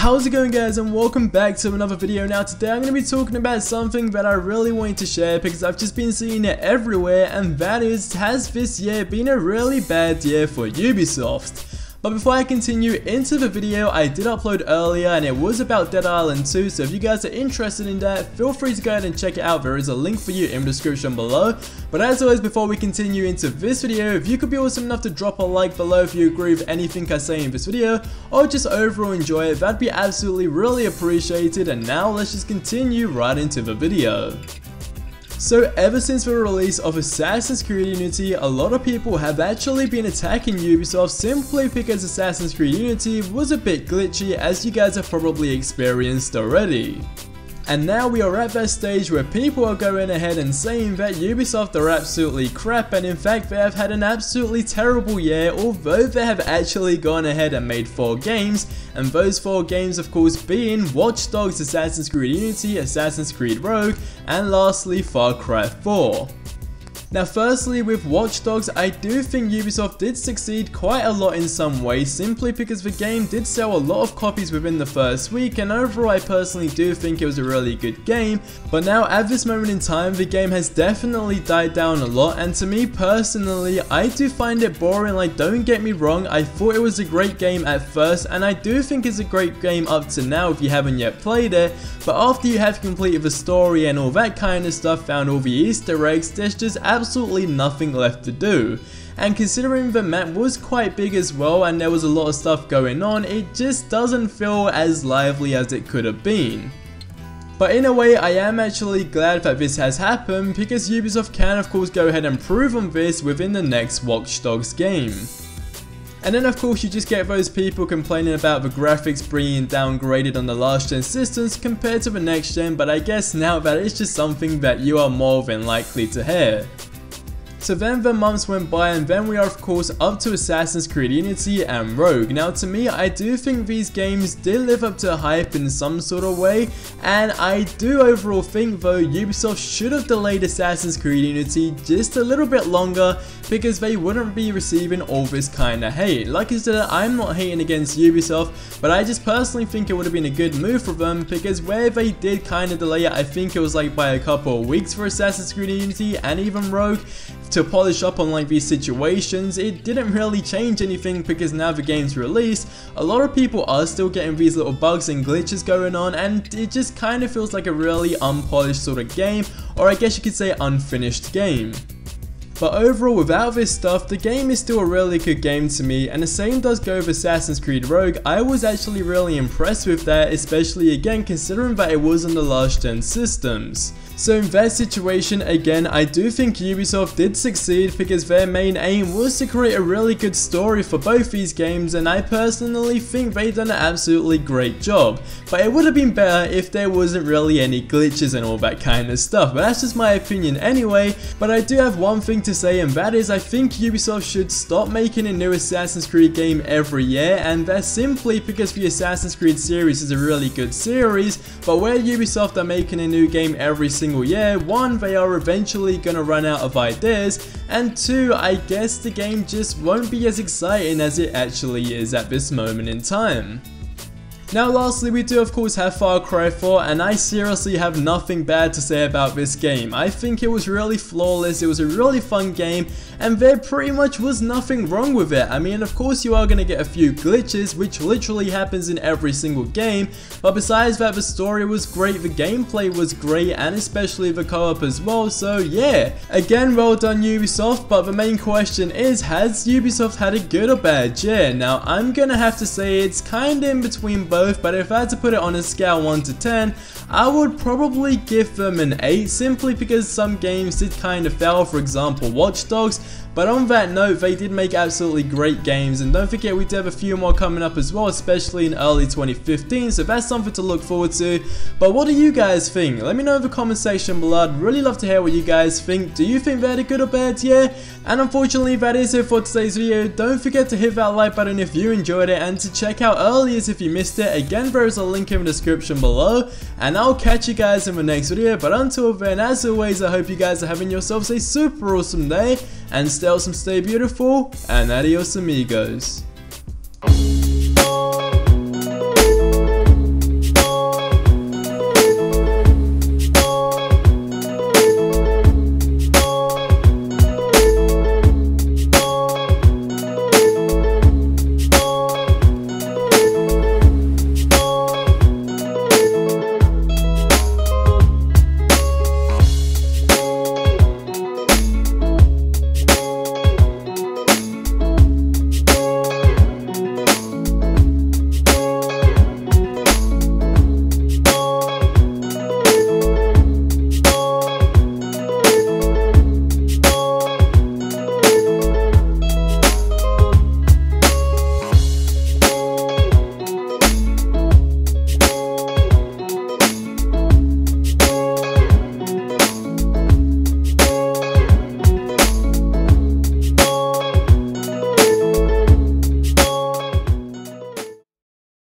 How's it going, guys, and welcome back to another video. Now today I'm going to be talking about something that I really wanted to share because I've just been seeing it everywhere, and that is, has this year been a really bad year for Ubisoft? But before I continue into the video, I did upload earlier and it was about Dead Island 2, so if you guys are interested in that, feel free to go ahead and check it out. There is a link for you in the description below. But as always, before we continue into this video, if you could be awesome enough to drop a like below if you agree with anything I say in this video, or just overall enjoy it, that'd be absolutely really appreciated. And now let's just continue right into the video. So ever since the release of Assassin's Creed Unity, a lot of people have actually been attacking Ubisoft simply because Assassin's Creed Unity was a bit glitchy, as you guys have probably experienced already. And now we are at that stage where people are going ahead and saying that Ubisoft are absolutely crap, and in fact they have had an absolutely terrible year, although they have actually gone ahead and made 4 games, and those 4 games of course being Watch Dogs, Assassin's Creed Unity, Assassin's Creed Rogue, and lastly Far Cry 4. Now firstly, with Watch Dogs, I do think Ubisoft did succeed quite a lot in some ways, simply because the game did sell a lot of copies within the first week, and overall I personally do think it was a really good game. But now at this moment in time, the game has definitely died down a lot, and to me personally, I do find it boring. Like, don't get me wrong, I thought it was a great game at first, and I do think it's a great game up to now if you haven't yet played it, but after you have completed the story and all that kind of stuff, found all the Easter eggs, there's just absolutely nothing left to do. And considering the map was quite big as well and there was a lot of stuff going on, it just doesn't feel as lively as it could have been. But in a way, I am actually glad that this has happened, because Ubisoft can of course go ahead and improve on this within the next Watch Dogs game. And then of course you just get those people complaining about the graphics being downgraded on the last gen systems compared to the next gen, but I guess now that is just something that you are more than likely to hear. So then the months went by, and then we are of course up to Assassin's Creed Unity and Rogue. Now to me, I do think these games did live up to hype in some sort of way, and I do overall think though Ubisoft should have delayed Assassin's Creed Unity just a little bit longer, because they wouldn't be receiving all this kind of hate. Like I said, I'm not hating against Ubisoft, but I just personally think it would have been a good move for them, because where they did kind of delay it, I think it was like by a couple of weeks for Assassin's Creed Unity and even Rogue, to polish up on like these situations, it didn't really change anything, because now the game's released, a lot of people are still getting these little bugs and glitches going on, and it just kind of feels like a really unpolished sort of game, or I guess you could say unfinished game. But overall, without this stuff, the game is still a really good game to me, and the same does go with Assassin's Creed Rogue. I was actually really impressed with that, especially again considering that it was on the last gen systems. So in that situation, again, I do think Ubisoft did succeed, because their main aim was to create a really good story for both these games, and I personally think they've done an absolutely great job. But it would have been better if there wasn't really any glitches and all that kind of stuff, but that's just my opinion anyway. But I do have one thing to say, and that is I think Ubisoft should stop making a new Assassin's Creed game every year, and that's simply because the Assassin's Creed series is a really good series, but where Ubisoft are making a new game every single year, 1, they are eventually gonna run out of ideas, and 2, I guess the game just won't be as exciting as it actually is at this moment in time. Now lastly, we do of course have Far Cry 4, and I seriously have nothing bad to say about this game. I think it was really flawless, it was a really fun game, and there pretty much was nothing wrong with it. I mean, of course you are going to get a few glitches, which literally happens in every single game, but besides that, the story was great, the gameplay was great, and especially the co-op as well, so yeah. Again, well done Ubisoft, but the main question is, has Ubisoft had a good or bad year? Now I'm gonna have to say it's kinda in between both, but if I had to put it on a scale 1 to 10, I would probably give them an 8, simply because some games did kind of fail, for example Watch Dogs. But on that note, they did make absolutely great games, and don't forget we do have a few more coming up as well, especially in early 2015, so that's something to look forward to. But what do you guys think? Let me know in the comment section below. I'd really love to hear what you guys think. Do you think they had a good or bad year? And unfortunately that is it for today's video. Don't forget to hit that like button if you enjoyed it, and to check out earliest if you missed it. Again, there is a link in the description below, and I'll catch you guys in the next video. But until then, as always, I hope you guys are having yourselves a super awesome day, and stay awesome, stay beautiful, and adios amigos.